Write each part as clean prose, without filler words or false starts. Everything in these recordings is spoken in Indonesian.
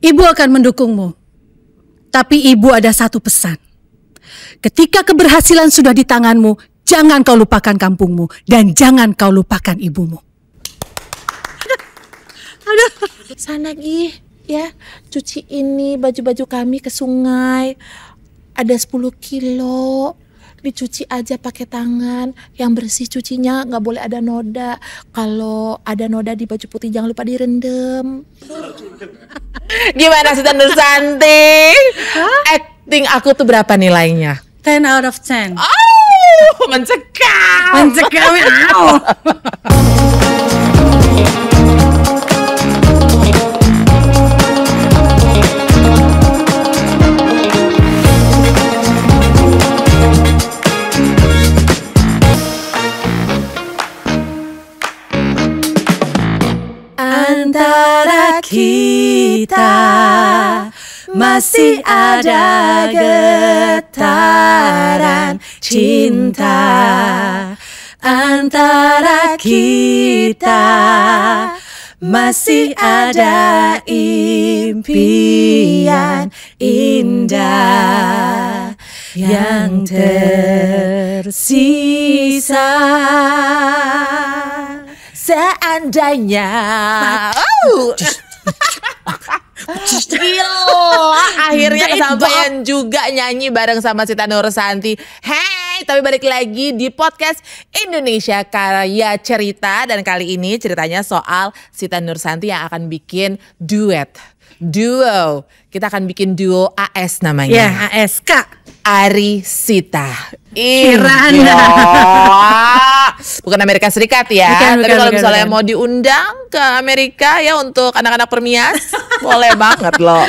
Ibu akan mendukungmu. Tapi ibu ada satu pesan. Ketika keberhasilan sudah di tanganmu, jangan kau lupakan kampungmu dan jangan kau lupakan ibumu. Aduh. Sana Gi, ya, cuci ini baju-baju kami ke sungai. Ada 10 kilo. Dicuci aja pakai tangan, yang bersih cucinya, nggak boleh ada noda. Kalau ada noda di baju putih jangan lupa direndam. Gimana Sita Nursanti? Acting aku tuh berapa nilainya? 10 out of 10. Oh, mencekam. Mencekam. Antara kita masih ada getaran cinta. Antara kita masih ada impian indah yang tersisa. Seandainya gila, akhirnya kesampaian juga nyanyi bareng sama Sita Nursanti. Hey, tapi balik lagi di podcast Indonesia Karya Cerita. Dan kali ini ceritanya soal Sita Nursanti yang akan bikin duo. Kita akan bikin duo AS namanya. Ya, AS Kak Ari Sita Kirana. Bukan Amerika Serikat ya. Bukan, tapi kalau misalnya bukan. mau diundang ke Amerika ya untuk anak-anak permias, boleh banget loh.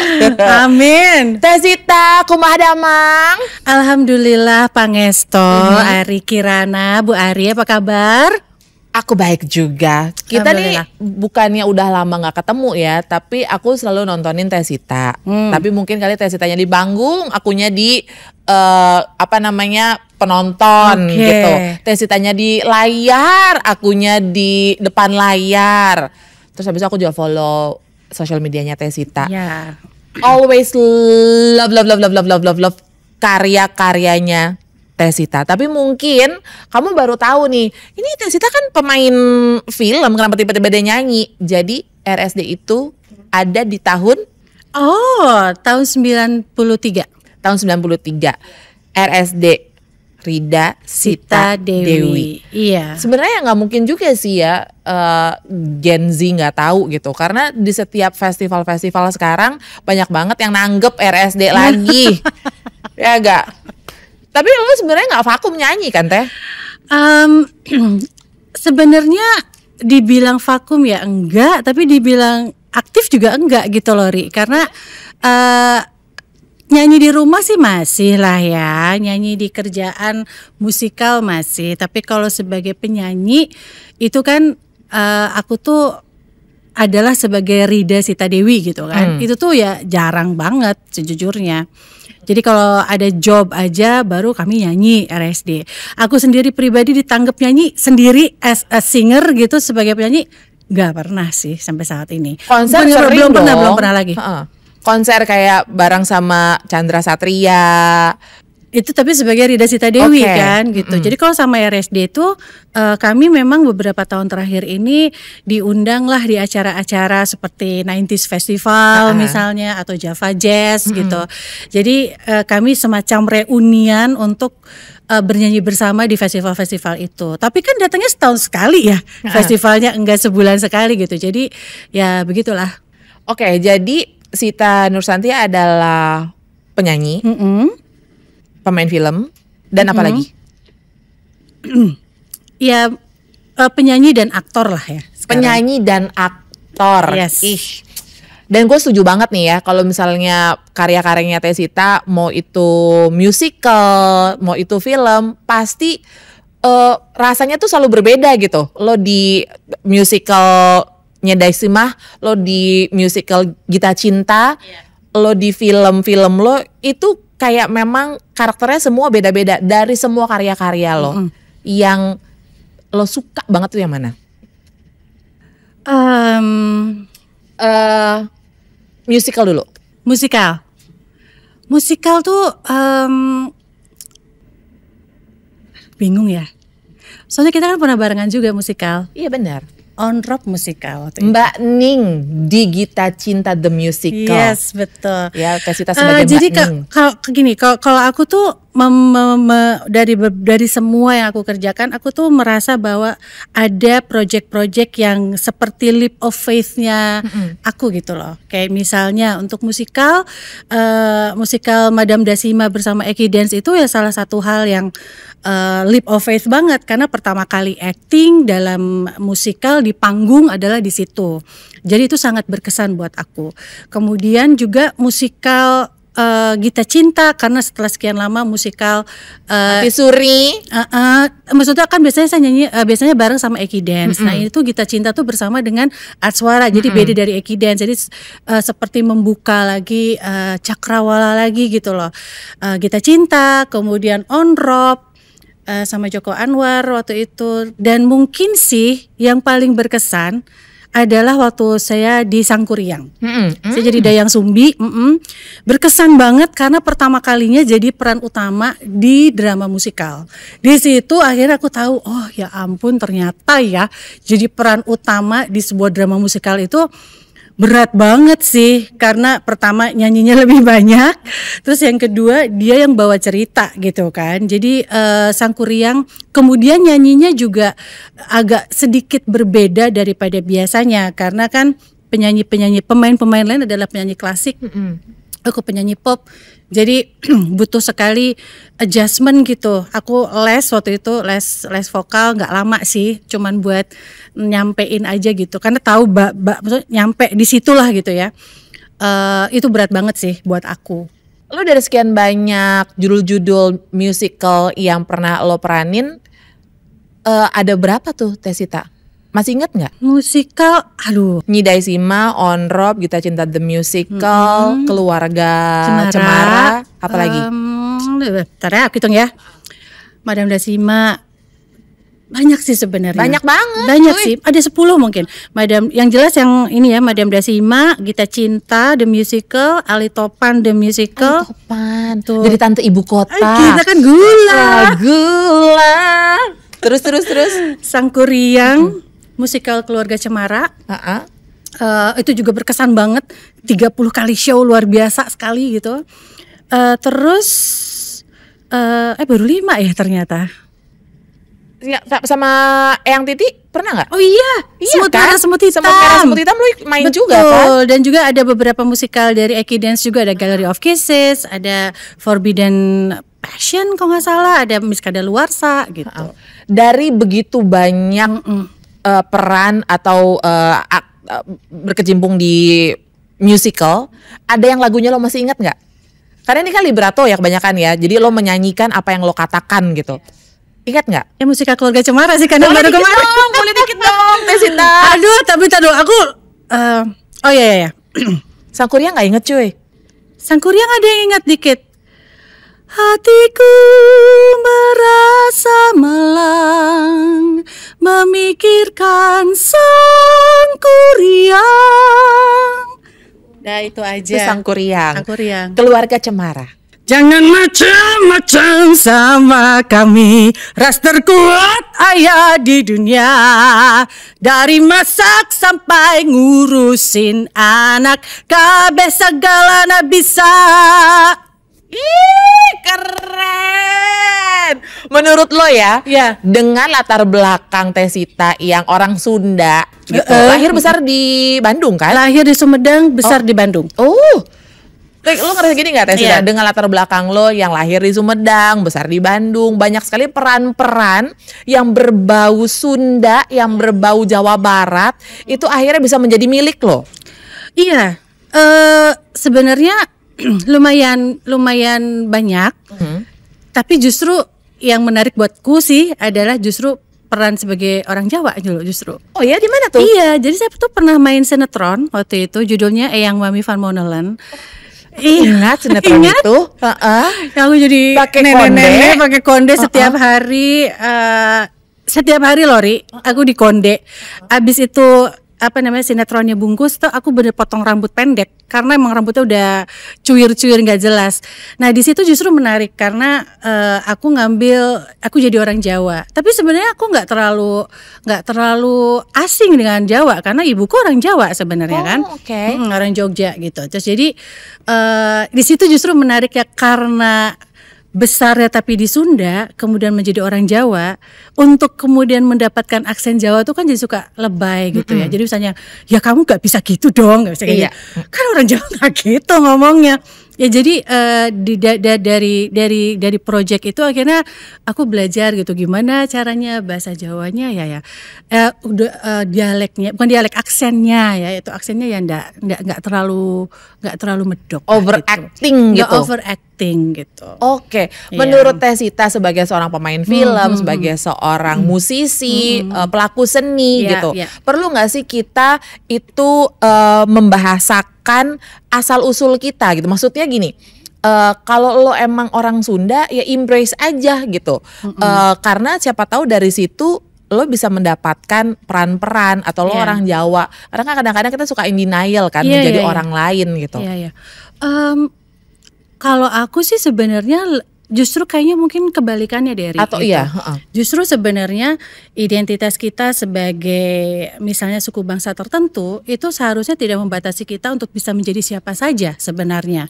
Amin. Teh Sita, kumaha damang? Alhamdulillah Pangesto, Ari Kirana, Bu Ari apa kabar? Aku baik juga. Kita nih Alhamdulillah. bukannya udah lama gak ketemu ya, tapi aku selalu nontonin Teh Sita. Tapi mungkin kali Teh Sitanya di panggung, akunya di penonton Oke. gitu. Teh Sitanya di layar, akunya di depan layar. Terus habis itu aku juga follow sosial medianya Teh Sita. Ya. Always love karya-karyanya Teh Sita. Tapi mungkin kamu baru tahu nih, ini Teh Sita kan pemain film, kenapa tiba-tiba dia nyanyi? Jadi RSD itu ada di tahun Tahun 93. tahun 93. RSD Rida Sita Dewi. Iya. Sebenarnya nggak mungkin juga sih ya Gen Z nggak tahu gitu, karena di setiap festival-festival sekarang banyak banget yang nanggep RSD lagi. Ya gak? Tapi lu sebenarnya nggak vakum nyanyi kan Teh? Sebenarnya dibilang vakum ya enggak, tapi dibilang aktif juga enggak gitu loh Ri. Karena nyanyi di rumah sih masih lah ya, nyanyi di kerjaan musikal masih. Tapi kalau sebagai penyanyi itu kan aku tuh adalah sebagai Rida Sita Dewi gitu kan. Itu tuh ya jarang banget sejujurnya. Jadi kalau ada job aja baru kami nyanyi RSD. Aku sendiri pribadi ditanggap nyanyi sendiri as a singer gitu sebagai penyanyi nggak pernah sih sampai saat ini. Konser Belum sering dong. belum pernah lagi. Konser kayak bareng sama Chandra Satria. Itu tapi sebagai Rida Sita Dewi Oke. kan gitu. Jadi kalau sama RSD itu kami memang beberapa tahun terakhir ini diundang lah di acara-acara seperti 90s Festival misalnya atau Java Jazz gitu. Jadi kami semacam reunian untuk bernyanyi bersama di festival-festival itu. Tapi kan datangnya setahun sekali ya festivalnya, enggak sebulan sekali gitu. Jadi ya begitulah. Oke, jadi Sita Nursanti adalah penyanyi, pemain film, dan apa lagi? Ya penyanyi dan aktor lah ya sekarang. Penyanyi dan aktor. Yes. Ih. Dan gue setuju banget nih ya kalau misalnya karya-karyanya Teh Sita, mau itu musical, mau itu film, pasti rasanya tuh selalu berbeda gitu. Lo di musicalnya Daisimah, lo di musical Gita Cinta, lo di film-film lo itu kayak memang karakternya semua beda-beda dari semua karya-karya lo. Yang lo suka banget tuh yang mana? musical dulu. Musikal tuh bingung ya. Soalnya kita kan pernah barengan juga musikal. Iya benar. On Rock musikal waktu itu. Mbak Ning di Gita Cinta The Musical. Yes, betul. Ya, Tesita sebagai jadi Mbak Ning. kalau gini, kalau aku tuh dari semua yang aku kerjakan, aku tuh merasa bahwa ada project-project yang seperti leap of faith-nya aku gitu loh. Kayak misalnya untuk musikal Madame Dasima bersama Eki Dance itu ya salah satu hal yang leap of faith banget, karena pertama kali acting dalam musikal di panggung adalah di situ. Jadi itu sangat berkesan buat aku. Kemudian juga musikal Gita Cinta, karena setelah sekian lama musikal Mati Suri. Maksudnya kan biasanya saya nyanyi biasanya bareng sama Eki Dance. Nah ini tuh Gita Cinta tuh bersama dengan Art Suara, jadi beda dari Eki Dance. Jadi seperti membuka lagi cakrawala lagi gitu loh. Gita Cinta, kemudian On Rock sama Joko Anwar waktu itu. Dan mungkin sih yang paling berkesan adalah waktu saya di Sangkuriang. Saya jadi Dayang Sumbi. Berkesan banget karena pertama kalinya jadi peran utama di drama musikal. Di situ akhirnya aku tahu, oh ya ampun ternyata ya jadi peran utama di sebuah drama musikal itu berat banget sih, karena pertama nyanyinya lebih banyak, terus yang kedua dia yang bawa cerita gitu kan. Jadi Sangkuriang kemudian nyanyinya juga agak sedikit berbeda daripada biasanya, karena kan pemain-pemain lain adalah penyanyi klasik, aku penyanyi pop, jadi butuh sekali adjustment gitu. Aku les waktu itu les vokal nggak lama sih, cuman buat nyampein aja gitu, karena tahu maksudnya nyampe di situlah gitu ya. Itu berat banget sih buat aku. Lo dari sekian banyak judul-judul musical yang pernah lo peranin, ada berapa tuh Tesita? Masih inget nggak? Musikal, aduh. Nyi Daisima, On Rock, Gita Cinta The Musical, Keluarga Cemara, apa lagi? Bentar ya, aku hitung ya. Madame Dasima, banyak sih sebenarnya. Banyak banget. Banyak sih, ada 10 mungkin. Yang jelas yang ini ya, Madame Dasima, Gita Cinta The Musical, Ali Topan The Musical. Ali Topan, tuh. Jadi Tante Ibu Kota. Kita kan gula. Terus. Sangkuriang, musikal Keluarga Cemara. Itu juga berkesan banget, 30 kali show, luar biasa sekali gitu. Terus baru 5 ya ternyata. Sama Eyang Titi pernah nggak? Oh iya, Semut Merah Semut Hitam lu main. Betul. Juga kan? Dan juga ada beberapa musikal dari Eki Dance juga, ada Gallery of Kisses, ada Forbidden Passion kalau nggak salah, ada Miss Kadaluarsa gitu. Dari begitu banyak peran atau berkecimpung di musical, ada yang lagunya lo masih ingat nggak? Karena ini kan libretto ya kebanyakan ya, jadi lo menyanyikan apa yang lo katakan gitu. Ingat nggak? Ya musikal Keluarga Cemara sih, karena baru kemarin. Boleh dikit dong, Tesita. Aduh, tapi taduh aku. Oh iya. Sangkuriang nggak inget cuy? Sangkuriang ada yang ingat dikit. Hatiku merasa malang memikirkan Sangkuriang. Nah itu aja. Itu Sangkuriang. Keluarga Cemara. Jangan macam-macam sama kami, ras terkuat ayah di dunia. Dari masak sampai ngurusin anak, kabeh segala na bisa. Ih, keren. Menurut lo ya, dengan latar belakang Tesita yang orang Sunda gitu, lahir besar di Bandung kan? Lahir di Sumedang, besar di Bandung. Lo ngerasa gini gak Tesita? Dengan latar belakang lo yang lahir di Sumedang, besar di Bandung, banyak sekali peran-peran yang berbau Sunda, yang berbau Jawa Barat, itu akhirnya bisa menjadi milik lo. Iya, sebenarnya lumayan banyak, tapi justru yang menarik buatku sih adalah justru peran sebagai orang Jawa justru. Oh ya, di mana tuh? Iya, jadi saya tuh pernah main sinetron waktu itu, judulnya Eyang Mami Van Monelen. Ingat sinetron itu? Yang aku jadi nenek-nenek pakai konde setiap hari. Setiap hari Lori, aku di konde. Abis itu sinetronnya Bungkus tuh aku bener potong rambut pendek karena emang rambutnya udah cuir-cuir nggak jelas. Nah di situ justru menarik karena aku jadi orang Jawa. Tapi sebenarnya aku nggak terlalu asing dengan Jawa karena ibuku orang Jawa sebenarnya kan, orang Jogja gitu. Terus jadi di situ justru menarik ya karena besarnya tapi di Sunda, kemudian menjadi orang Jawa, untuk kemudian mendapatkan aksen Jawa tuh kan jadi suka lebay gitu ya. Jadi misalnya, ya kamu gak bisa gitu dong, gak bisa kayak gitu. Kan orang Jawa gak gitu ngomongnya. Ya jadi dari project itu akhirnya aku belajar gitu gimana caranya bahasa Jawanya dialeknya, bukan dialek, aksennya ya, itu aksennya ya nggak terlalu medok. Overacting gitu. Overacting gitu. Oke. Menurut Tesita sebagai seorang pemain film, sebagai seorang musisi, pelaku seni gitu, perlu nggak sih kita itu membahasakan asal usul kita gitu? Maksudnya gini, kalau lo emang orang Sunda ya embrace aja gitu, karena siapa tahu dari situ lo bisa mendapatkan peran-peran, atau lo orang Jawa, karena kan kadang-kadang kita suka in denial kan, menjadi orang lain gitu. Kalau aku sih sebenarnya justru kayaknya mungkin kebalikannya dari atau gitu. Justru sebenarnya identitas kita sebagai misalnya suku bangsa tertentu itu seharusnya tidak membatasi kita untuk bisa menjadi siapa saja sebenarnya.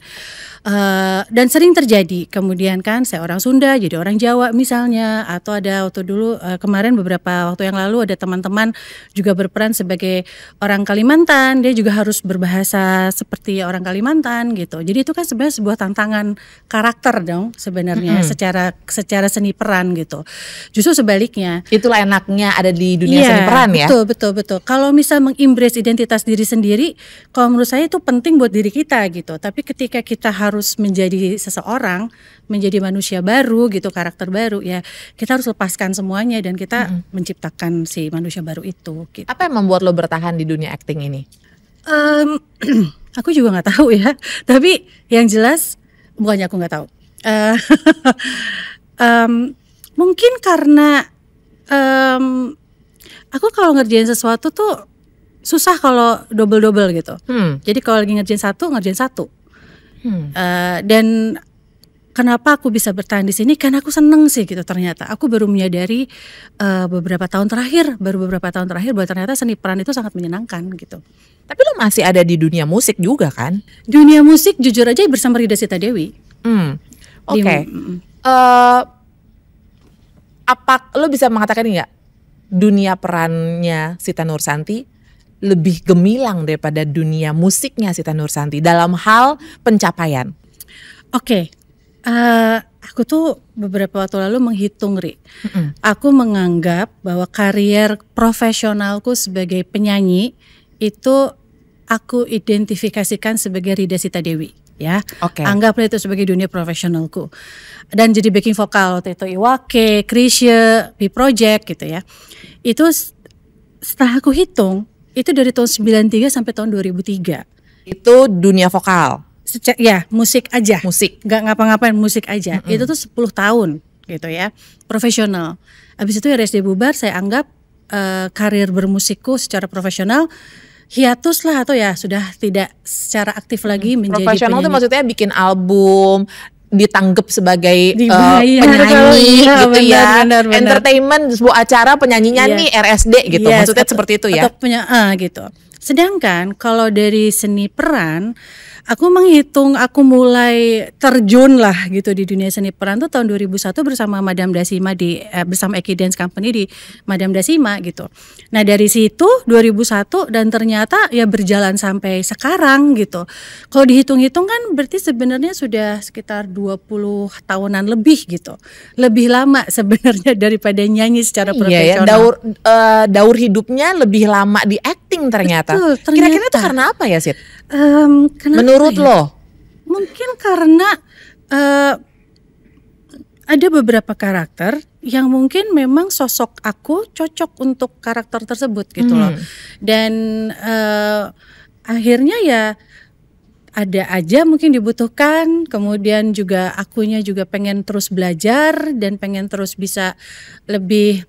Dan sering terjadi kemudian kan saya orang Sunda jadi orang Jawa misalnya, atau ada waktu dulu kemarin beberapa waktu yang lalu ada teman-teman juga berperan sebagai orang Kalimantan, dia juga harus berbahasa seperti orang Kalimantan gitu. Jadi itu kan sebenarnya sebuah tantangan karakter dong sebenarnya secara seni peran gitu. Justru sebaliknya. Itulah enaknya ada di dunia seni peran ya. Betul. Kalau misal mengembrace identitas diri sendiri, kalau menurut saya itu penting buat diri kita gitu. Tapi ketika kita harus menjadi seseorang, menjadi manusia baru gitu, karakter baru ya, kita harus lepaskan semuanya dan kita menciptakan si manusia baru itu gitu. Apa yang membuat lo bertahan di dunia acting ini? Aku juga nggak tahu ya, tapi yang jelas bukannya aku nggak tahu. Mungkin karena aku kalau ngerjain sesuatu tuh susah kalau double gitu. Jadi kalau lagi ngerjain satu. Dan kenapa aku bisa bertahan di sini? Karena aku seneng sih gitu. Ternyata aku baru menyadari beberapa tahun terakhir bahwa ternyata seni peran itu sangat menyenangkan gitu. Tapi lo masih ada di dunia musik juga kan? Dunia musik jujur aja bersama Rida Sita Dewi. Apa lo bisa mengatakan nggak dunia perannya Sita Nursanti lebih gemilang daripada dunia musiknya Sita Nursanti dalam hal pencapaian? Aku tuh beberapa waktu lalu menghitung, Ri. Aku menganggap bahwa karier profesionalku sebagai penyanyi itu aku identifikasikan sebagai Rida Sita Dewi. Ya, anggaplah itu sebagai dunia profesionalku. Dan jadi backing vokal waktu itu Iwake, Chrisye, P Project gitu ya. Itu setelah aku hitung itu dari tahun 93 sampai tahun 2003. Itu dunia vokal. Musik aja. Musik. Gak ngapa-ngapain, musik aja. Itu tuh 10 tahun gitu ya, profesional. Habis itu RSD bubar, saya anggap karir bermusikku secara profesional hiatus lah, atau ya sudah tidak secara aktif lagi menjadi profesional penyanyi. itu maksudnya bikin album, ditanggap sebagai penyanyi gitu ya, benar. entertainment, sebuah acara penyanyinya nih RSD gitu, maksudnya seperti itu ya. Gitu. Sedangkan kalau dari seni peran, aku menghitung aku mulai terjun lah gitu di dunia seni peran tuh tahun 2001 bersama Madam Dasima bersama Eki Dance Company di Madam Dasima gitu. Nah dari situ 2001 dan ternyata ya berjalan sampai sekarang gitu. Kalau dihitung-hitung kan berarti sebenarnya sudah sekitar 20 tahunan lebih gitu. Lebih lama sebenarnya daripada nyanyi secara profesional. Daur hidupnya lebih lama di acting ternyata. Betul, Kira-kira itu karena apa ya, Sid? Menurut lo? Mungkin karena ada beberapa karakter yang mungkin memang sosok aku cocok untuk karakter tersebut gitu loh. Dan akhirnya ya ada aja mungkin dibutuhkan, kemudian juga akunya juga pengen terus belajar dan pengen terus bisa lebih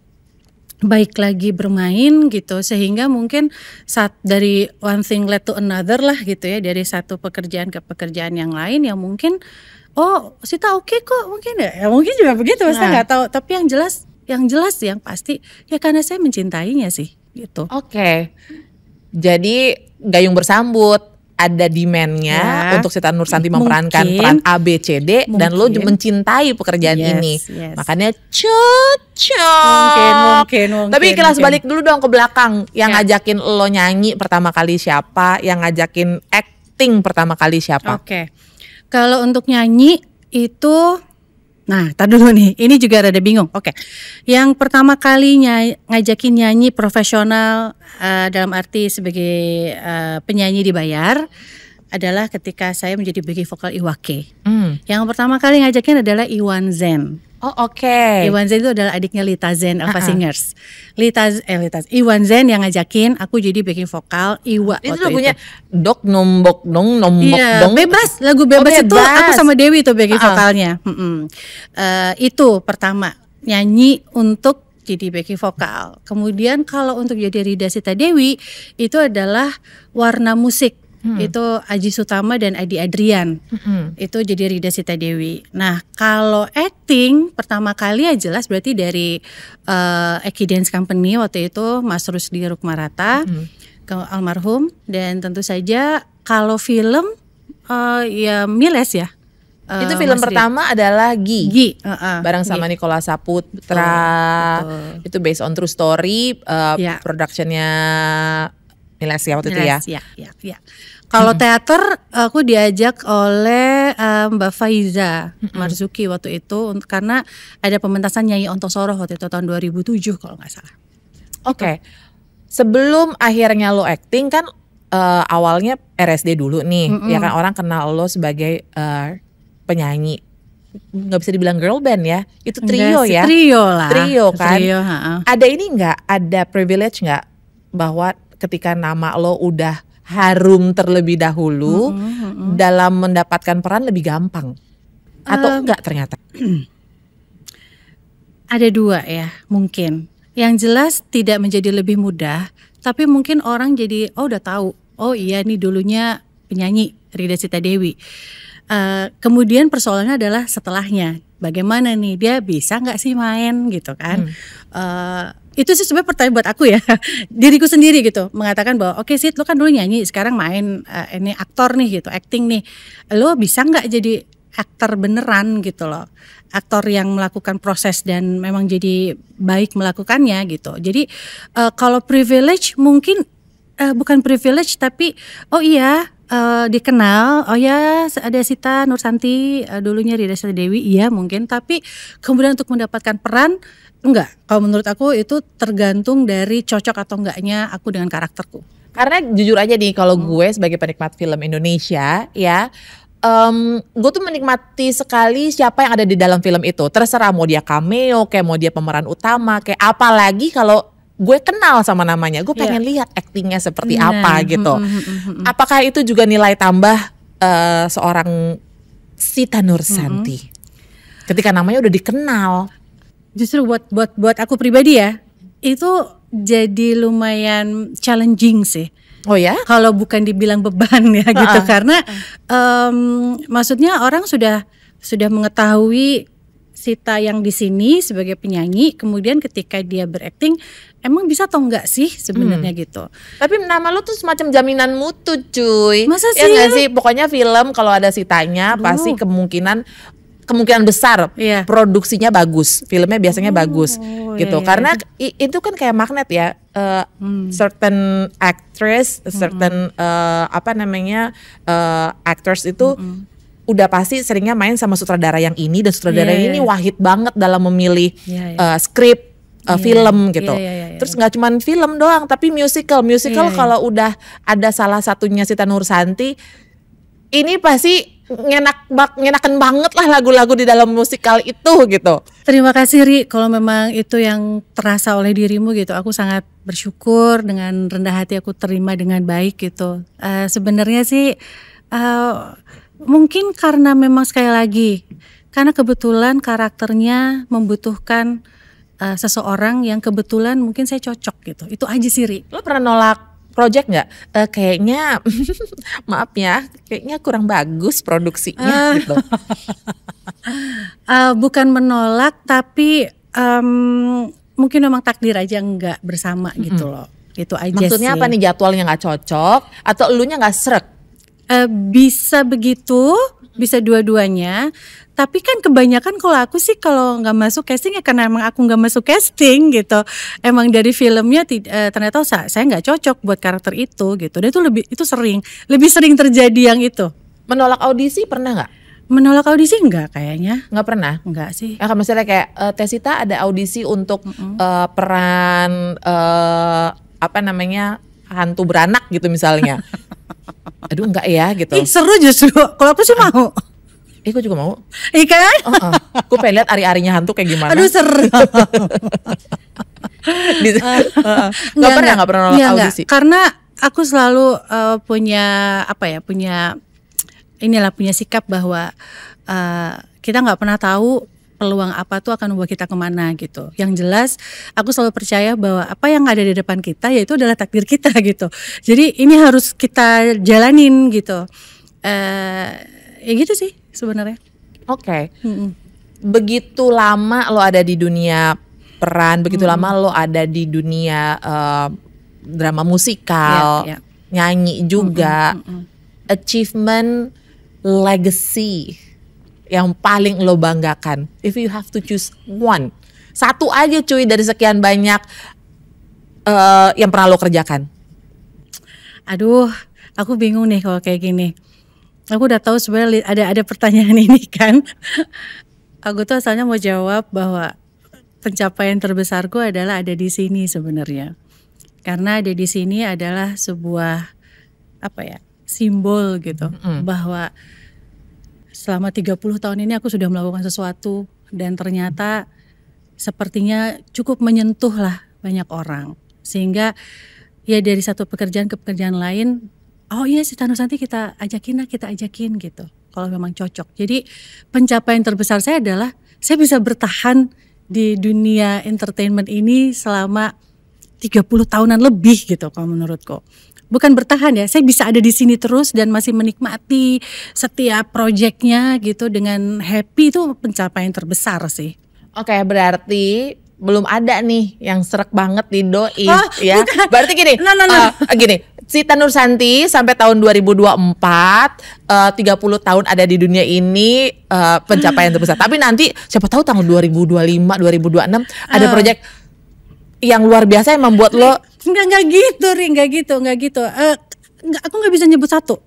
baik lagi bermain gitu, sehingga mungkin saat dari one thing led to another lah gitu ya, dari satu pekerjaan ke pekerjaan yang lain yang mungkin oh Sita oke kok mungkin ya mungkin juga begitu, saya nggak tahu, tapi yang jelas yang pasti ya karena saya mencintainya sih gitu. Oke. Jadi gayung bersambut, ada demand-nya Ya, untuk Sita Nursanti memerankan mungkin. peran A, B, C, D dan lo Mungkin. mencintai pekerjaan Yes, ini. yes. Makanya cocok. Mungkin. Tapi kelas balik dulu dong ke belakang. Yang Ya. ngajakin lo nyanyi pertama kali siapa? Yang ngajakin acting pertama kali siapa? Oke. Kalau untuk nyanyi itu, nah, tar dulu nih, ini juga rada bingung. Oke, yang pertama kali ngajakin nyanyi profesional dalam arti sebagai penyanyi dibayar adalah ketika saya menjadi backing vokal Iwake. Yang pertama kali ngajakin adalah Iwan Zen. Oh oke. Iwan Zen itu adalah adiknya Lita Zen, Alpha Singers. Iwan Zen yang ngajakin aku jadi backing vokal Iwa Itu waktu lagunya itu. dok nombok dong nombok Iya, dong. bebas, lagu bebas, Oh, itu bebas. aku sama Dewi tuh backing vokalnya. Itu pertama, nyanyi untuk jadi backing vokal. Kemudian kalau untuk jadi Rida Sita Dewi itu adalah warna musik. Itu Aji Sutama dan Adi Adrian. Itu jadi Rida Sita Dewi. Nah, kalau acting pertama kali ya jelas berarti dari Eki Dance Company waktu itu Mas Rusdi Rukmarata ke almarhum, dan tentu saja kalau film ya Miles ya. Itu film Mas Rid. pertama adalah Gi. Bareng sama Gi. Nicola Saputra. Betul. Itu based on true story. Ya. Productionnya Miles ya waktu itu ya. Miles, ya. Kalau teater aku diajak oleh Mbak Faiza Marzuki waktu itu karena ada pementasan Nyai Ontosoro waktu itu tahun 2007 kalau nggak salah. Oke. Sebelum akhirnya lo acting kan awalnya RSD dulu nih. Ya kan orang kenal lo sebagai penyanyi. Nggak bisa dibilang girl band ya. Itu trio Enggak sih, ya. Trio lah. Trio kan. Trio, Ada ini nggak? Ada privilege nggak bahwa ketika nama lo udah harum terlebih dahulu dalam mendapatkan peran lebih gampang atau enggak ternyata? Ada dua ya mungkin. Yang jelas tidak menjadi lebih mudah, tapi mungkin orang jadi udah tahu. Oh iya nih dulunya penyanyi Rida Sita Dewi. Kemudian persoalannya adalah setelahnya. Bagaimana nih dia bisa nggak sih main gitu kan? Itu sih sebenarnya pertanyaan buat aku ya, diriku sendiri gitu, mengatakan bahwa oke Sid, lo kan dulu nyanyi, sekarang main ini aktor nih gitu, acting nih, lo bisa nggak jadi aktor beneran gitu loh, aktor yang melakukan proses dan memang jadi baik melakukannya gitu. Jadi kalau privilege mungkin bukan privilege tapi oh iya dikenal, oh ya ada Sita Nursanti, dulunya Rida Sita Dewi, iya mungkin, tapi kemudian untuk mendapatkan peran enggak. Kalau menurut aku itu tergantung dari cocok atau enggaknya aku dengan karakterku. Karena jujur aja nih kalau gue sebagai penikmat film Indonesia ya, gue tuh menikmati sekali siapa yang ada di dalam film itu. Terserah mau dia cameo, kayak mau dia pemeran utama, kayak apalagi kalau gue kenal sama namanya, gue pengen lihat aktingnya seperti apa gitu. Apakah itu juga nilai tambah seorang Sita Nursanti ketika namanya udah dikenal? Justru buat aku pribadi ya, itu jadi lumayan challenging sih. Oh ya? Kalau bukan dibilang beban ya gitu, karena maksudnya orang sudah mengetahui Sita yang di sini sebagai penyanyi, kemudian ketika dia berakting emang bisa atau enggak sih sebenarnya gitu. Tapi nama lu tuh semacam jaminan mutu cuy. Masa Ya sih? nggak sih? Pokoknya film kalau ada Sitanya pasti kemungkinan besar produksinya bagus, filmnya biasanya bagus gitu. Karena itu kan kayak magnet ya, certain actress, certain actors itu udah pasti seringnya main sama sutradara yang ini, dan sutradara ini wahid banget dalam memilih skrip film gitu. Terus nggak cuman film doang, tapi musical kalau udah ada salah satunya Sita Nursanti, ini pasti ngenaken banget lah lagu-lagu di dalam musikal itu gitu. Terima kasih Ri, kalau memang itu yang terasa oleh dirimu gitu, aku sangat bersyukur, dengan rendah hati aku terima dengan baik gitu. Sebenarnya sih mungkin karena memang sekali lagi, karena kebetulan karakternya membutuhkan seseorang yang kebetulan mungkin saya cocok gitu. Itu aja sih, Ri. Lo pernah nolak project nggak? Kayaknya maaf ya, kayaknya kurang bagus produksinya gitu. Bukan menolak, tapi mungkin memang takdir aja nggak bersama gitu loh. Itu aja sih. Maksudnya apa nih, jadwalnya nggak cocok atau elunya nggak srek? Bisa begitu, bisa dua-duanya. Tapi kan kebanyakan kalau aku sih kalau nggak masuk casting ya karena emang aku nggak masuk casting gitu. Emang dari filmnya ternyata saya nggak cocok buat karakter itu gitu. Dan itu lebih sering terjadi yang itu. Menolak audisi pernah nggak? Menolak audisi enggak kayaknya. Nggak pernah? Enggak sih. Ya kan misalnya kayak Tesita ada audisi untuk peran apa namanya, hantu beranak gitu misalnya. Aduh enggak ya gitu. Ih, seru justru. Kalau aku sih mau. Gue juga mau. Iya kan? Gue pengen lihat ari-arinya hantu kayak gimana. Aduh seru. Nggak pernah nolak audisi. Karena aku selalu punya sikap bahwa kita nggak pernah tahu peluang apa tuh akan membawa kita kemana gitu. Yang jelas aku selalu percaya bahwa apa yang ada di depan kita yaitu adalah takdir kita gitu. Jadi ini harus kita jalanin gitu. Ya gitu sih sebenarnya. Oke. Begitu lama lo ada di dunia peran, begitu lama lo ada di dunia drama musikal, nyanyi juga. Achievement, legacy yang paling lo banggakan. If you have to choose one, satu aja cuy dari sekian banyak yang pernah lo kerjakan. Aduh, aku bingung nih kalau kayak gini. Aku udah tahu sebenarnya ada pertanyaan ini kan. Aku tuh asalnya mau jawab bahwa pencapaian terbesarku adalah ada di sini sebenarnya. Karena ada di sini adalah sebuah simbol gitu bahwa selama 30 tahun ini aku sudah melakukan sesuatu dan ternyata sepertinya cukup menyentuh lah banyak orang. Sehingga ya dari satu pekerjaan ke pekerjaan lain, oh iya Sita Nursanti kita ajakin gitu. Kalau memang cocok. Jadi pencapaian terbesar saya adalah saya bisa bertahan di dunia entertainment ini selama 30 tahunan lebih gitu kalau menurutku. Bukan bertahan ya, saya bisa ada di sini terus dan masih menikmati setiap proyeknya gitu dengan happy, itu pencapaian terbesar sih. Oke, berarti belum ada nih yang serak banget di doi ya. Bukan. Berarti gini, gini, Sita Nursanti sampai tahun 2024 30 tahun ada di dunia ini pencapaian terbesar. Tapi nanti siapa tahu tahun 2025, 2026 ada proyek yang luar biasa yang membuat lo Enggak gitu. Aku nggak bisa nyebut satu.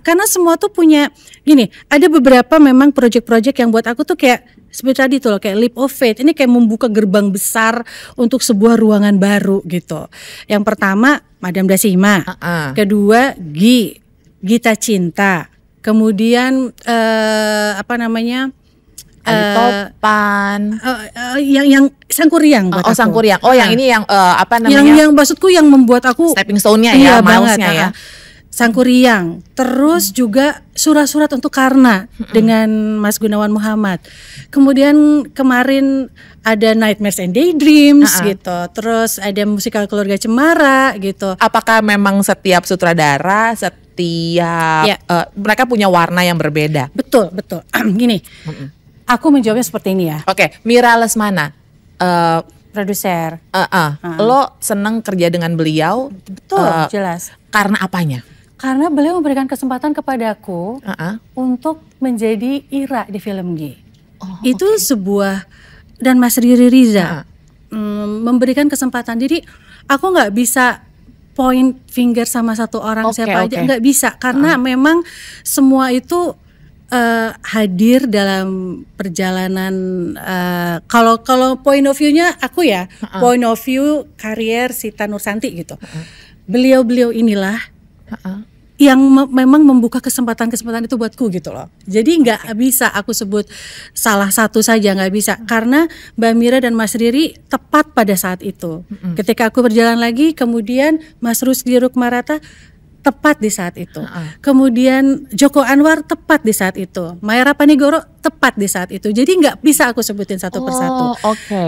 Karena semua tuh punya gini. Ada beberapa memang proyek-proyek yang buat aku tuh kayak seperti tadi tuh loh, kayak leap of faith. Ini kayak membuka gerbang besar untuk sebuah ruangan baru gitu. Yang pertama Madam Dasima, kedua Gita Cinta, kemudian Ali Topan, yang Sangkuriang. Sangkuriang. Yang ini yang Yang maksudku yang membuat aku stepping stone-nya ya, milestone-nya ya. Sangkuriang. Terus juga surat-surat untuk Karna dengan Mas Gunawan Muhammad. Kemudian kemarin ada Nightmares and Daydreams gitu. Terus ada musikal Keluarga Cemara gitu. Apakah memang setiap sutradara, mereka punya warna yang berbeda? Betul. Gini. Aku menjawabnya seperti ini ya. Oke, Mira Lesmana, produser. Lo seneng kerja dengan beliau? Betul, jelas. Karena apanya? Karena beliau memberikan kesempatan kepadaku untuk menjadi Ira di film G. Itu sebuah, dan Mas Riri Riza memberikan kesempatan. Jadi aku nggak bisa point finger sama satu orang siapa aja, nggak bisa. Karena memang semua itu hadir dalam perjalanan kalau point of view-nya aku ya, point of view karier Sita Nursanti gitu. Beliau inilah yang memang membuka kesempatan-kesempatan itu buatku gitu loh. Jadi nggak bisa aku sebut salah satu saja, nggak bisa, karena Mbak Mira dan Mas Riri tepat pada saat itu. Ketika aku berjalan lagi, kemudian Mas Rusdi Rukmarata tepat di saat itu. Kemudian Joko Anwar tepat di saat itu. Mayra Panigoro tepat di saat itu. Jadi nggak bisa aku sebutin satu persatu.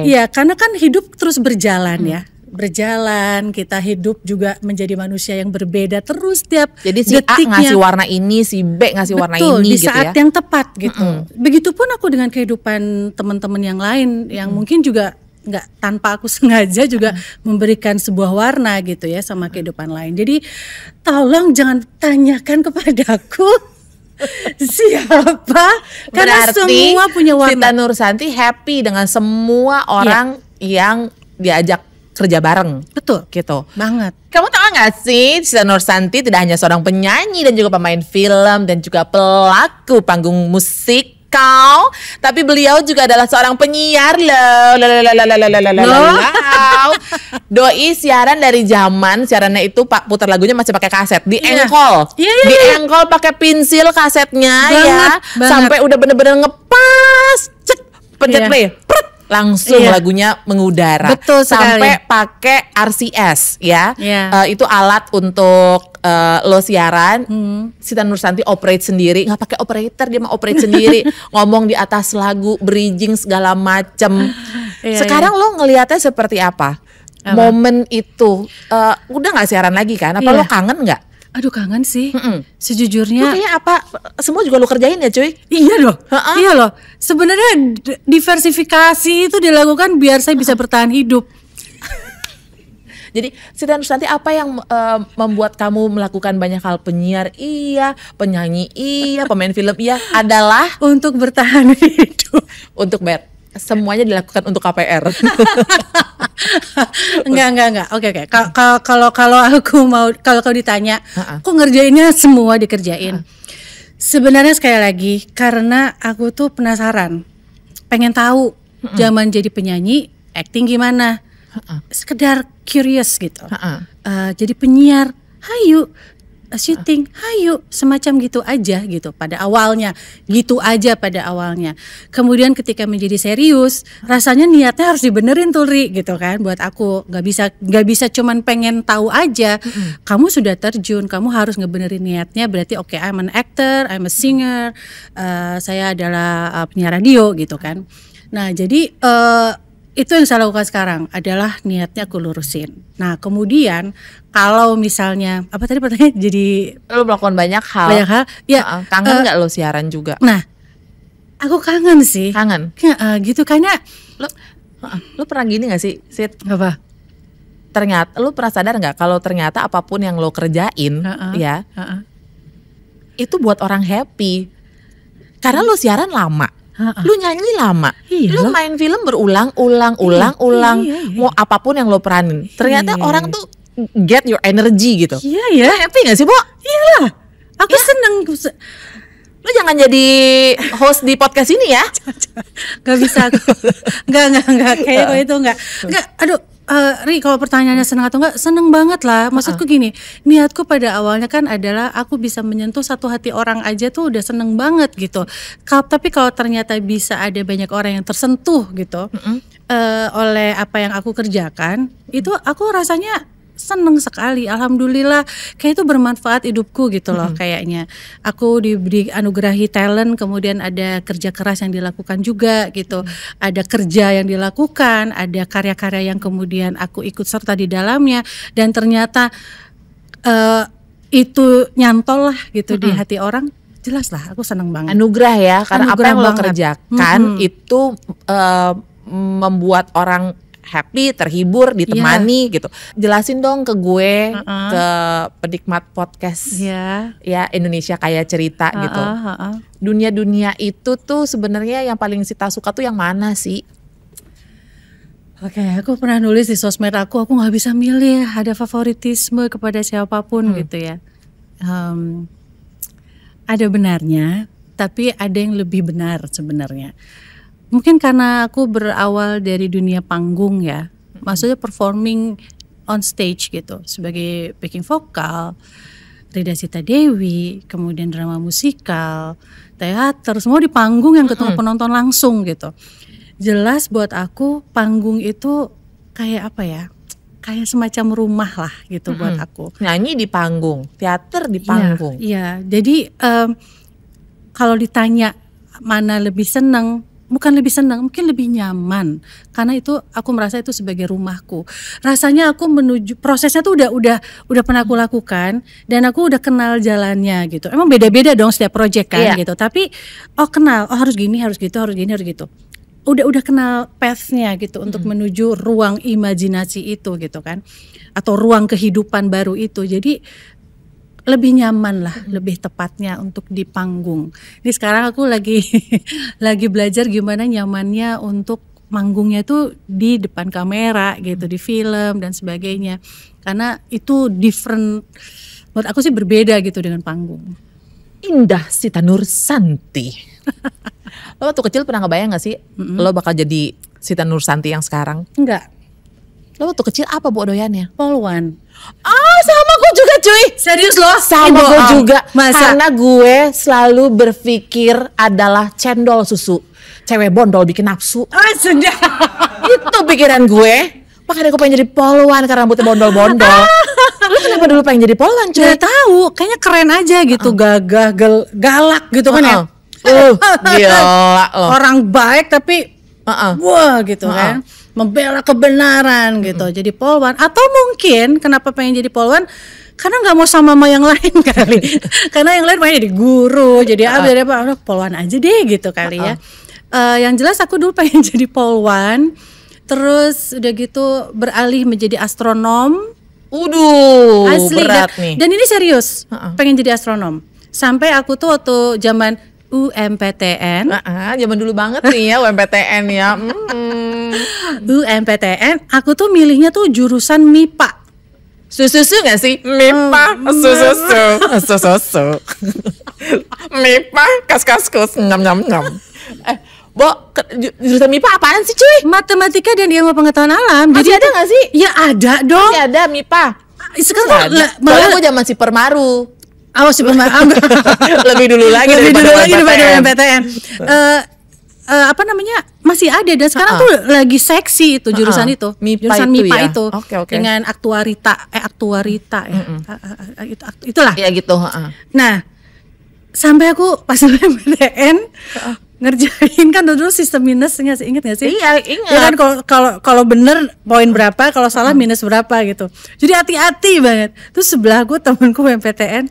Iya, karena kan hidup terus berjalan ya. Berjalan, kita hidup juga menjadi manusia yang berbeda terus tiap jadi si detiknya. A ngasih warna ini, si B ngasih warna ini di gitu saat ya. yang tepat gitu. Begitupun aku dengan kehidupan teman-teman yang lain yang mungkin juga nggak tanpa aku sengaja juga memberikan sebuah warna gitu ya sama kehidupan lain. Jadi tolong jangan tanyakan kepadaku siapa, karena semua punya warna. Sita Nursanti happy dengan semua orang yang diajak kerja bareng. Betul, gitu banget. Kamu tahu gak sih, Sita Nursanti tidak hanya seorang penyanyi dan juga pemain film dan juga pelaku panggung musikal, tapi beliau juga adalah seorang penyiar loh. Doi siaran dari zaman siarannya itu Pak putar lagunya masih pakai kaset di engkol. Di engkol pakai pensil kasetnya sampai udah bener-bener ngepas, pencet play, langsung lagunya mengudara. Betul sekali. Sampai pakai RCS ya. Itu alat untuk lo siaran. Sita Nursanti operate sendiri, nggak pakai operator, dia mau operate sendiri. Ngomong di atas lagu, bridging segala macem. Sekarang lo ngelihatnya seperti apa? Momen itu udah nggak siaran lagi kan? Apa lo kangen nggak? Aduh kangen sih, sejujurnya. Lu kayaknya apa? Semua juga lo kerjain ya cuy? Iya loh, iya loh. Sebenarnya diversifikasi itu dilakukan biar saya bisa bertahan hidup. Jadi Sita Nursanti, apa yang membuat kamu melakukan banyak hal? Penyiar iya, penyanyi iya, pemain film iya, adalah untuk bertahan hidup. Untuk semuanya dilakukan untuk KPR. Enggak. Oke. Kalau aku mau, kalau kau ditanya, aku ngerjainnya semua dikerjain. Sebenarnya sekali lagi karena aku tuh penasaran, pengen tahu zaman jadi penyanyi, acting gimana. Sekedar curious gitu. Jadi penyiar, hayu syuting, hayu, semacam gitu aja gitu pada awalnya, Kemudian ketika menjadi serius, rasanya niatnya harus dibenerin tuh Ri, gitu kan. Buat aku nggak bisa cuman pengen tahu aja. Kamu sudah terjun, kamu harus ngebenerin niatnya. Berarti oke, I'm an actor, I'm a singer, saya adalah penyiar radio gitu kan. Nah jadi itu yang saya lakukan sekarang adalah niatnya aku lurusin. Nah kemudian kalau misalnya apa tadi pertanyaannya, jadi lo melakukan banyak hal ya. Kangen nggak lo siaran juga? Nah aku kangen sih. Kangen? Gitu kayaknya. Lo pernah gini nggak sih, Sit? Apa? Ternyata lo pernah sadar nggak kalau ternyata apapun yang lo kerjain itu buat orang happy. Karena lo siaran lama, lu nyanyi lama, lu main film berulang-ulang. Mau apapun yang lo peranin, ternyata orang tuh get your energy gitu. Iya. Lo happy gak sih, Bo? Iyalah, aku seneng. Lu jangan jadi host di podcast ini ya. Gak bisa aku. Gak kayak itu gak. Aduh, Ri, kalau pertanyaannya senang atau enggak, seneng banget lah. Maksudku gini, niatku pada awalnya kan adalah aku bisa menyentuh satu hati orang aja tuh udah seneng banget gitu. Tapi kalau ternyata bisa ada banyak orang yang tersentuh gitu oleh apa yang aku kerjakan, itu aku rasanya seneng sekali. Alhamdulillah, kayak itu bermanfaat hidupku gitu loh. Kayaknya aku diberi anugerahi talent, kemudian ada kerja keras yang dilakukan juga gitu, ada kerja yang dilakukan, ada karya-karya yang kemudian aku ikut serta di dalamnya, dan ternyata itu nyantol lah gitu di hati orang. Jelas lah, aku seneng banget. Anugerah ya, karena apa yang lo kerjakan itu membuat orang happy, terhibur, ditemani gitu. Jelasin dong ke gue, ke penikmat podcast ya Indonesia Kaya Cerita gitu. Dunia-dunia itu tuh sebenarnya yang paling Sita suka tuh yang mana sih? Oke, aku pernah nulis di sosmed aku nggak bisa milih, ada favoritisme kepada siapapun gitu ya. Ada benarnya, tapi ada yang lebih benar sebenarnya. Mungkin karena aku berawal dari dunia panggung ya, maksudnya performing on stage gitu, sebagai backing vokal, Rida Sita Dewi, kemudian drama musikal, teater, semua di panggung yang ketemu penonton langsung gitu. Jelas buat aku panggung itu kayak apa ya, kayak semacam rumah lah gitu buat aku. Nyanyi di panggung, teater di panggung. Iya, jadi kalau ditanya mana lebih senang, bukan lebih senang, mungkin lebih nyaman. Karena itu aku merasa itu sebagai rumahku. Rasanya aku menuju prosesnya tuh udah pernah aku lakukan dan aku udah kenal jalannya gitu. Emang beda-beda dong setiap project kan gitu. Tapi kenal, harus gini, harus gitu, harus gini, harus gitu. Udah kenal path-nya gitu untuk menuju ruang imajinasi itu gitu kan. Atau ruang kehidupan baru itu. Jadi lebih nyaman lah, lebih tepatnya untuk di panggung. Ini sekarang aku lagi lagi belajar gimana nyamannya untuk manggungnya itu di depan kamera gitu, di film dan sebagainya. Karena itu different, menurut aku sih berbeda gitu dengan panggung. Indah Sita Nursanti. Lo waktu kecil pernah ngebayang gak sih lo bakal jadi Sita Nursanti yang sekarang? Enggak. Lo waktu kecil apa bu doyannya? Polwan. Sama gue juga cuy. Serius loh? Sama gue juga. Masa? Karena gue selalu berpikir adalah cendol susu. Cewek bondol bikin nafsu. Sudah. Itu pikiran gue. Makanya gue pengen jadi polwan karena rambutnya bondol-bondol. Lu kenapa dulu pengen jadi polwan cuy? Gak tahu, kayaknya keren aja gitu, gagah, galak gitu kan ya. Gila lo. Orang baik tapi wah gitu kan, membela kebenaran gitu. Jadi polwan, atau mungkin kenapa pengen jadi polwan? Karena nggak mau sama yang lain kali. Karena yang lain pengen jadi guru, jadi apa, polwan aja deh gitu kali ya. Yang jelas aku dulu pengen jadi polwan, terus udah gitu beralih menjadi astronom. Asli, berat nih. Dan ini serius, pengen jadi astronom. Sampai aku tuh waktu zaman UMPTN, zaman dulu banget nih ya UMPTN ya. UMPTN, aku tuh milihnya tuh jurusan MIPA. Susu gak sih? MIPA, susu. MIPA, kas-kas-kus, nyam-nyam-nyam. Bo, jurusan MIPA apaan sih cuy? Matematika dan ilmu pengetahuan alam. Jadi ada gak sih? Ya ada dong. Masih ada MIPA. Sekarang malah gue zaman si Permaru. Si Permaru. Lebih dulu lagi daripada MPTN. Masih ada dan sekarang tuh lagi seksi itu jurusan itu. Jurusan MIPA ya? itu. Okay. Dengan aktuarita ya. Itulah. Ya gitu, Nah, sampai aku pas MPTN ngerjain kan dulu sistem minus, inget gak sih? Iya, ingat. Ya kan kalau bener poin berapa, kalau salah minus berapa gitu. Jadi hati-hati banget. Terus sebelah gue temenku MPTN,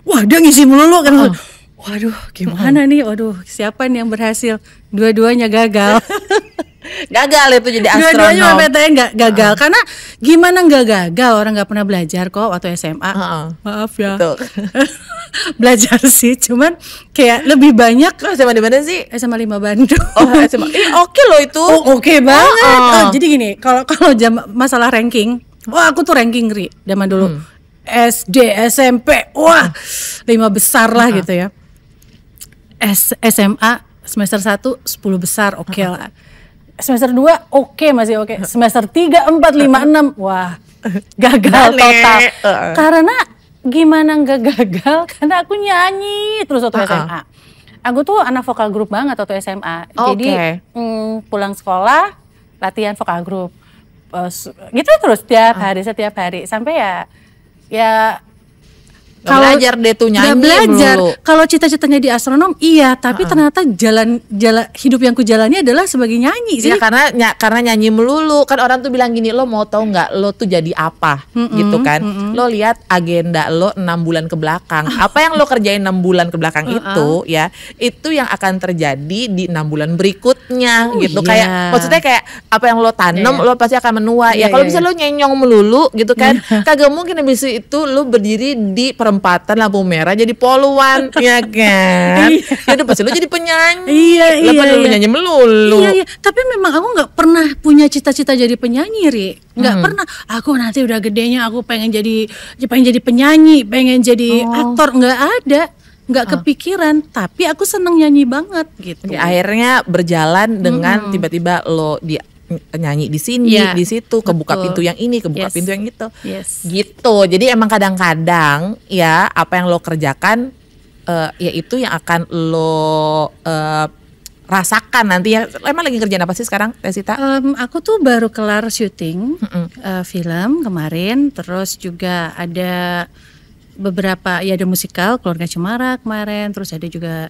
wah dia ngisi melulu kan. Waduh, gimana nih? Waduh, siapa nih yang berhasil? Dua-duanya gagal. Gagal itu jadi astronom. Dua-duanya MPTN gagal. Karena gimana nggak gagal? Orang nggak pernah belajar kok waktu SMA. Maaf ya. Belajar sih, cuman kayak lebih banyak. SMA di mana sih? SMA 5 Bandung. SMA. Oke loh itu. Oke banget. Jadi gini, kalau masalah ranking, aku tuh ranking zaman dulu. SD, SMP, 5 besar lah gitu ya. SMA semester 1 10 besar, oke lah. Semester 2 masih oke. Semester 3, 4, 5, 6 wah gagal total. Karena gimana nggak gagal? Karena aku nyanyi terus waktu SMA. Aku tuh anak vokal grup banget waktu SMA. Jadi pulang sekolah latihan vokal grup. Gitu terus setiap hari sampai ya kalau belajar deh tuh nyanyi belajar. dulu. Kalau cita-citanya di astronom tapi ternyata jalan hidup yang kujalani adalah sebagai nyanyi sih. Ya karena nyanyi melulu. Kan orang tuh bilang gini, lo mau tahu nggak lo tuh jadi apa gitu kan. Lo lihat agenda lo 6 bulan ke belakang. Apa yang lo kerjain 6 bulan ke belakang itu ya, itu yang akan terjadi di 6 bulan berikutnya gitu. Kayak maksudnya kayak apa yang lo tanam lo pasti akan menuai. Kalau bisa lo nyenyong melulu gitu kan, kagak mungkin habis itu lo berdiri di perempatan lampu merah jadi polwan, ya kan? Ya udah pasti lu jadi penyanyi. Lu nyanyi melulu. Iya. Tapi memang aku nggak pernah punya cita-cita jadi penyanyi, Ri. Nggak pernah. Aku nanti udah gedenya aku pengen jadi penyanyi, pengen jadi aktor, nggak ada. Nggak kepikiran. Tapi aku seneng nyanyi banget gitu. Ya, akhirnya berjalan dengan tiba-tiba lo nyanyi di sini, di situ, kebuka pintu yang ini, kebuka pintu yang itu, gitu. Jadi emang kadang-kadang ya apa yang lo kerjakan, ya itu yang akan lo rasakan nanti ya. Emang lagi kerjaan apa sih sekarang, Tesita? Aku tuh baru kelar syuting film kemarin, terus juga ada beberapa, ya ada musikal Keluarga Cemara kemarin, terus ada juga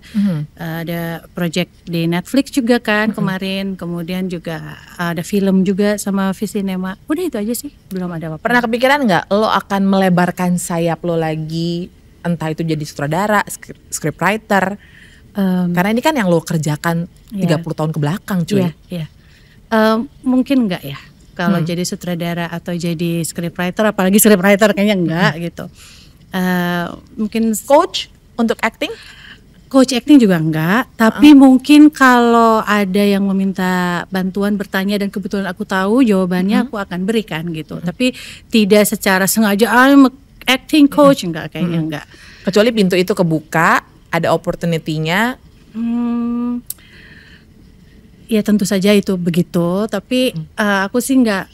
ada project di Netflix juga kan kemarin, kemudian juga ada film juga sama Visinema. Udah itu aja sih, belum ada apa-apa. Pernah kepikiran nggak lo akan melebarkan sayap lo lagi, entah itu jadi sutradara, scriptwriter? Karena ini kan yang lo kerjakan 30 tahun ke belakang cuy. Iya. Mungkin enggak ya kalau jadi sutradara atau jadi scriptwriter, apalagi scriptwriter kayaknya enggak gitu. Mungkin Coach untuk acting? Coach acting juga enggak, tapi mungkin kalau ada yang meminta bantuan bertanya dan kebetulan aku tahu jawabannya, aku akan berikan gitu. Tapi tidak secara sengaja I'm a acting coach, enggak, kayaknya enggak. Kecuali pintu itu kebuka, ada opportunity-nya. Ya tentu saja itu begitu, tapi aku sih enggak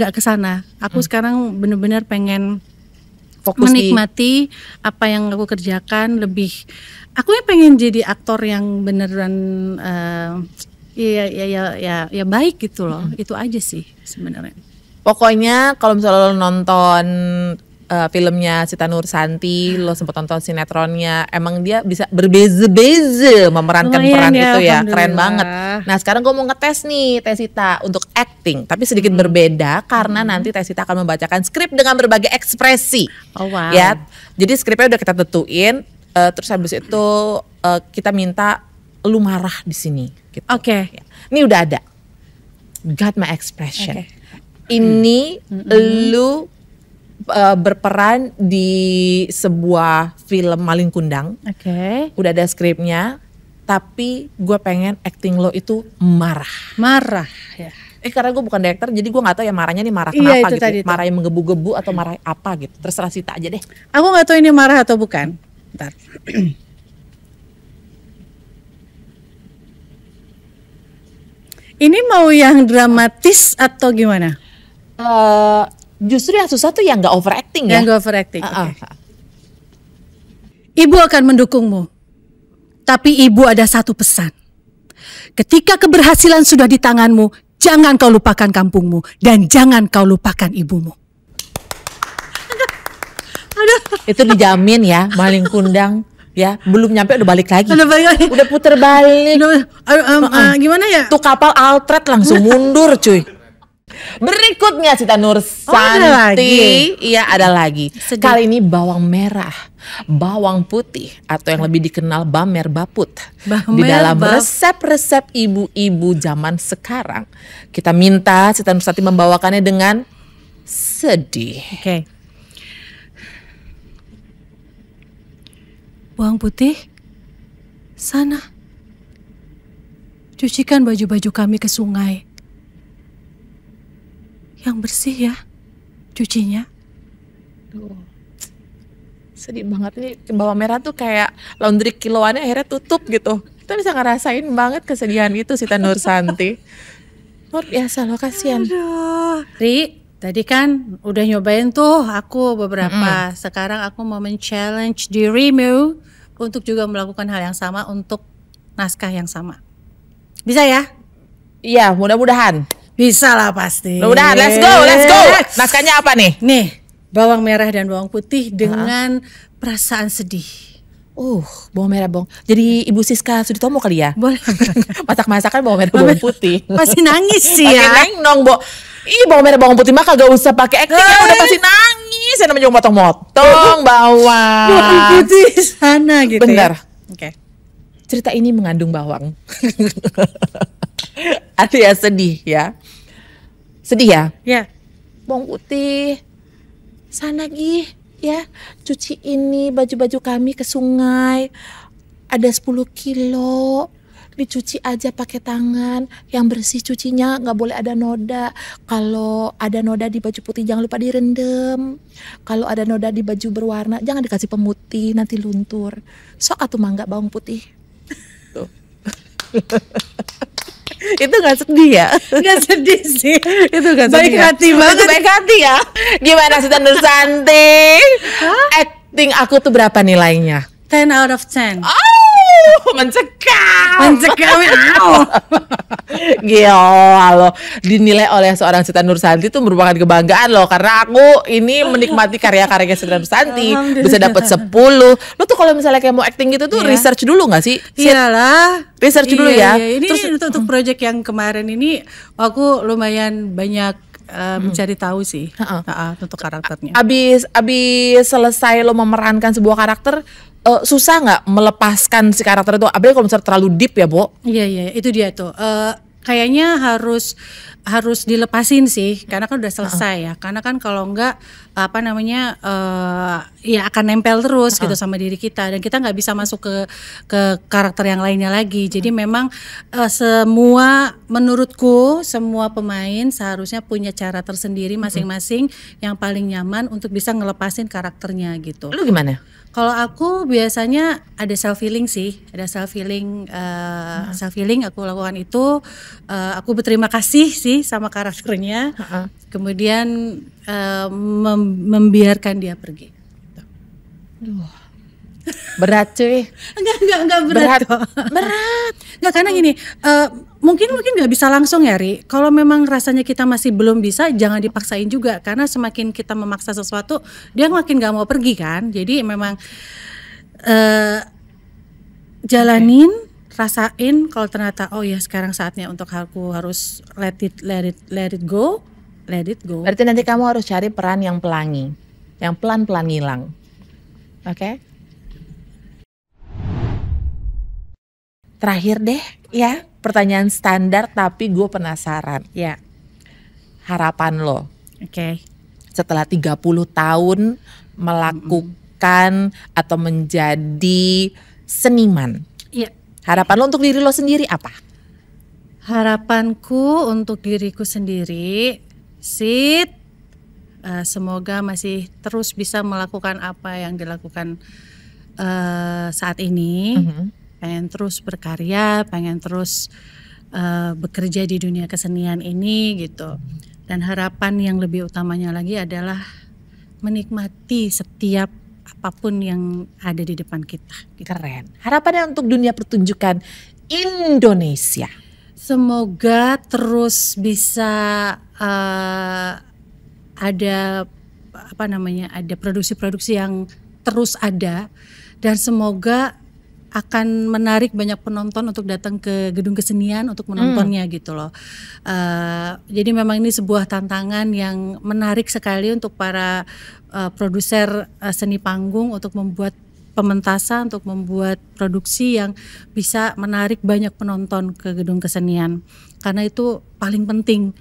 ke sana. Aku sekarang benar-benar pengen Fokus menikmati apa yang aku kerjakan lebih. Aku ya pengen jadi aktor yang beneran ya baik gitu loh. Itu aja sih sebenarnya. Pokoknya kalau misalnya lo nonton filmnya Sita Nursanti, lo sempat nonton sinetronnya, emang dia bisa berbeza-beza memerankan peran itu ya, keren banget. Nah sekarang gue mau ngetes nih Tesita untuk acting, tapi sedikit berbeda karena nanti Tesita akan membacakan skrip dengan berbagai ekspresi. Oh wow. Ya, jadi skripnya udah kita tentuin, terus habis itu kita minta lu marah di sini. Gitu. Oke. Ya. Ini udah ada, got my expression. Ini lu berperan di sebuah film Malin Kundang. Udah ada skripnya, tapi gue pengen acting lo itu marah Ya. Karena gue bukan director, jadi gue nggak tahu ya marahnya nih marah kenapa gitu. Marah yang menggebu-gebu atau marah apa gitu. Terserah Sita aja deh. Aku nggak tahu ini marah atau bukan. Bentar. Ini mau yang dramatis atau gimana? Justru yang susah tuh yang nggak overacting ya. Yang nggak overacting. Ibu akan mendukungmu, tapi ibu ada satu pesan. Ketika keberhasilan sudah di tanganmu, jangan kau lupakan kampungmu dan jangan kau lupakan ibumu. Itu dijamin ya, Malin Kundang ya, belum nyampe udah balik lagi. Udah puter balik. Gimana ya? Tuh kapal Altret langsung mundur cuy. Berikutnya Sita Nursanti, iya ada lagi. Kali ini bawang merah, bawang putih atau yang lebih dikenal bamer baput. Di dalam resep-resep ibu-ibu zaman sekarang, kita minta Sita Nursanti membawakannya dengan sedih. Oke. Bawang putih, sana cucikan baju-baju kami ke sungai. Yang bersih ya, cucinya. Sedih banget nih, bawang merah tuh kayak laundry kiloannya akhirnya tutup gitu. Kita bisa ngerasain banget kesedihan itu Sita Nursanti. Luar biasa loh, kasihan. Ri, tadi kan udah nyobain tuh aku beberapa. Sekarang aku mau men-challenge dirimu untuk juga melakukan hal yang sama untuk naskah yang sama. Bisa ya? Iya, mudah-mudahan. Bisa lah pasti. Mudah-mudahan, let's go. Naskahnya apa nih? Nih, bawang merah dan bawang putih dengan perasaan sedih. Bawang merah bawang. Jadi Ibu Siska Suditomo kali ya? Boleh. Masak-masakan bawang merah bawang putih. Pasti nangis sih ya. Pake neng Bo. Bawang merah bawang putih mah kagak usah pakai acting ya, udah pasti nangis. Saya namanya juga motong-motong bawang. Bawang putih sana gitu. Bener. Ya. Oke. Cerita ini mengandung bawang. Artinya sedih ya. Sedih ya? Ya. Bawang putih. Sana Gi, ya. Cuci ini baju-baju kami ke sungai. Ada 10 kilo. Dicuci aja pakai tangan. Yang bersih cucinya, nggak boleh ada noda. Kalau ada noda di baju putih jangan lupa direndam. Kalau ada noda di baju berwarna jangan dikasih pemutih, nanti luntur. Sok atuh mangga bawang putih. Tuh. Itu gak sedih ya? Gak sedih sih. Itu gak sedih. Baik hati banget. Itu baik hati ya. Gimana Sita Nursanti? Acting aku tuh berapa nilainya? 10 out of 10. Mencekam. Mencekam. Gila loh, dinilai oleh seorang Sita Nursanti itu merupakan kebanggaan loh, karena aku ini menikmati karya-karya Sita Nursanti bisa dapat 10. Lo tuh kalau misalnya kayak mau acting gitu tuh research dulu nggak sih? Iyalah, Research dulu ya. Ini Terus untuk project yang kemarin ini aku lumayan banyak mencari tahu sih untuk karakternya. abis selesai lo memerankan sebuah karakter, susah nggak melepaskan si karakter itu? Apalagi kalau misalnya terlalu deep ya, Bo? Iya, itu dia tuh. Kayaknya harus dilepasin sih, karena kan udah selesai ya. Karena kan kalau enggak ya akan nempel terus gitu sama diri kita, dan kita nggak bisa masuk ke karakter yang lainnya lagi. Jadi memang menurutku semua pemain seharusnya punya cara tersendiri masing-masing yang paling nyaman untuk bisa ngelepasin karakternya gitu. Lu gimana? Kalau aku biasanya ada self healing sih, self healing aku lakukan itu. Aku berterima kasih sih sama karakternya, kemudian membiarkan dia pergi. Berat cuy. Enggak berat. Berat. Enggak, karena gini, mungkin nggak bisa langsung ya, Ri. Kalau memang rasanya kita masih belum bisa, jangan dipaksain juga, karena semakin kita memaksa sesuatu, dia makin nggak mau pergi kan. Jadi memang jalanin, rasain. Kalau ternyata oh ya sekarang saatnya untuk aku harus let it go. Berarti nanti kamu harus cari peran yang pelangi, yang pelan-pelan hilang. Oke? Terakhir deh ya, pertanyaan standar tapi gue penasaran. Ya. Harapan lo. Oke. Setelah 30 tahun melakukan atau menjadi seniman. Iya. Harapan lo untuk diri lo sendiri apa? Harapanku untuk diriku sendiri, semoga masih terus bisa melakukan apa yang dilakukan saat ini. Pengen terus berkarya, pengen terus bekerja di dunia kesenian ini gitu. Dan harapan yang lebih utamanya lagi adalah menikmati setiap apapun yang ada di depan kita. Keren. Harapannya untuk dunia pertunjukan Indonesia. Semoga terus bisa ada ada produksi-produksi yang terus ada, dan semoga akan menarik banyak penonton untuk datang ke gedung kesenian untuk menontonnya gitu loh. Jadi memang ini sebuah tantangan yang menarik sekali untuk para produser seni panggung, untuk membuat pementasan, untuk membuat produksi yang bisa menarik banyak penonton ke gedung kesenian, karena itu paling penting.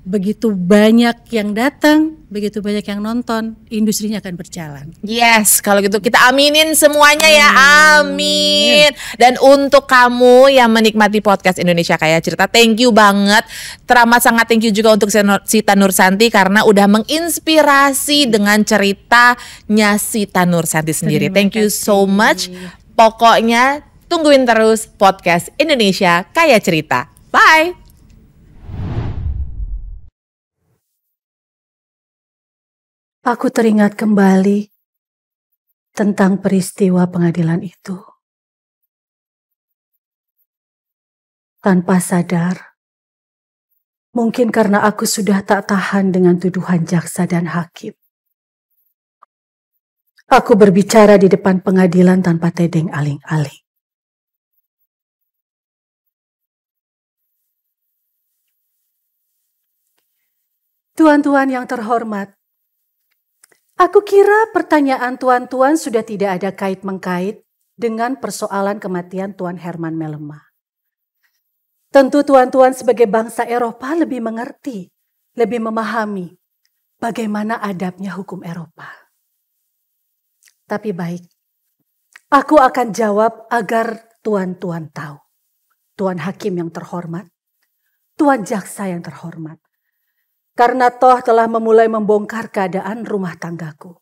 Begitu banyak yang datang, begitu banyak yang nonton, industrinya akan berjalan. Yes, kalau gitu kita aminin semuanya ya, amin. Dan untuk kamu yang menikmati podcast Indonesia Kaya Cerita, thank you banget. Teramat sangat thank you juga untuk Sita Nursanti karena udah menginspirasi dengan ceritanya Sita Nursanti sendiri. Thank you so much. Pokoknya tungguin terus podcast Indonesia Kaya Cerita. Bye. Aku teringat kembali tentang peristiwa pengadilan itu. Tanpa sadar, mungkin karena aku sudah tak tahan dengan tuduhan jaksa dan hakim. Aku berbicara di depan pengadilan tanpa tedeng aling-aling. Tuan-tuan yang terhormat, aku kira pertanyaan tuan-tuan sudah tidak ada kait-mengkait dengan persoalan kematian Tuan Herman Mellema. Tentu tuan-tuan sebagai bangsa Eropa lebih mengerti, lebih memahami bagaimana adabnya hukum Eropa. Tapi baik, aku akan jawab agar tuan-tuan tahu. Tuan Hakim yang terhormat, Tuan Jaksa yang terhormat. Karena toh telah memulai membongkar keadaan rumah tanggaku.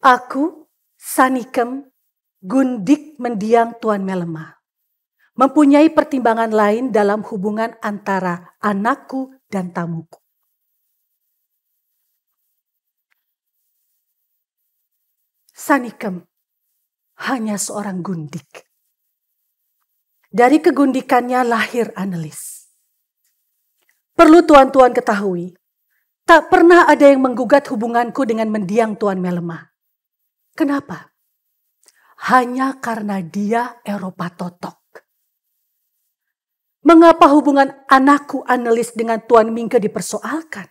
Aku, Sanikem, gundik mendiang Tuan Mellema, mempunyai pertimbangan lain dalam hubungan antara anakku dan tamuku. Sanikem, hanya seorang gundik. Dari kegundikannya lahir Annelies. Perlu tuan-tuan ketahui, tak pernah ada yang menggugat hubunganku dengan mendiang Tuan Melema. Kenapa? Hanya karena dia Eropa totok. Mengapa hubungan anakku Annelies dengan Tuan Mingke dipersoalkan?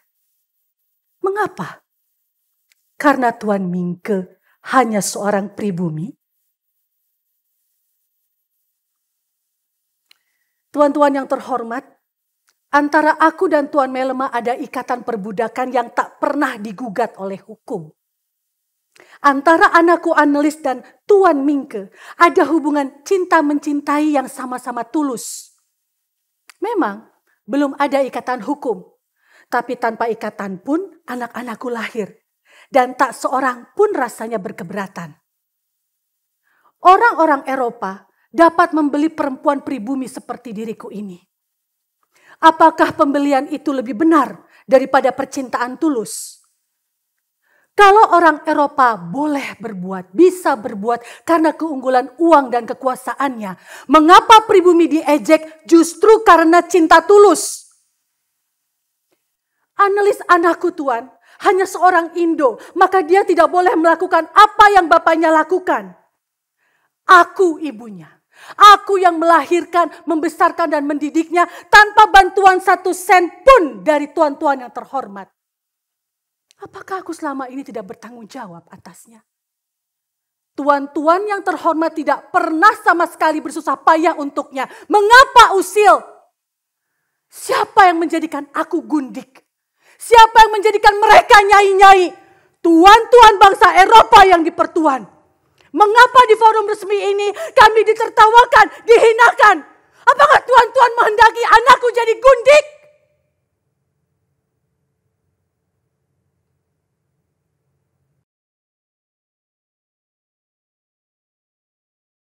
Mengapa? Karena Tuan Mingke hanya seorang pribumi. Tuan-tuan yang terhormat, antara aku dan Tuan Melema ada ikatan perbudakan yang tak pernah digugat oleh hukum. Antara anakku Annelies dan Tuan Mingke ada hubungan cinta mencintai yang sama-sama tulus. Memang belum ada ikatan hukum, tapi tanpa ikatan pun anak-anakku lahir. Dan tak seorang pun rasanya berkeberatan. Orang-orang Eropa dapat membeli perempuan pribumi seperti diriku ini. Apakah pembelian itu lebih benar daripada percintaan tulus? Kalau orang Eropa boleh berbuat, bisa berbuat karena keunggulan uang dan kekuasaannya, mengapa pribumi diejek justru karena cinta tulus? Annelies anakku Tuan, hanya seorang Indo, maka dia tidak boleh melakukan apa yang bapaknya lakukan. Aku ibunya, aku yang melahirkan, membesarkan dan mendidiknya tanpa bantuan 1 sen pun dari tuan-tuan yang terhormat. Apakah aku selama ini tidak bertanggung jawab atasnya? Tuan-tuan yang terhormat tidak pernah sama sekali bersusah payah untuknya. Mengapa usil? Siapa yang menjadikan aku gundik? Siapa yang menjadikan mereka nyai-nyai? Tuan-tuan bangsa Eropa yang dipertuan. Mengapa di forum resmi ini kami ditertawakan, dihinakan? Apakah tuan-tuan menghendaki anakku jadi gundik?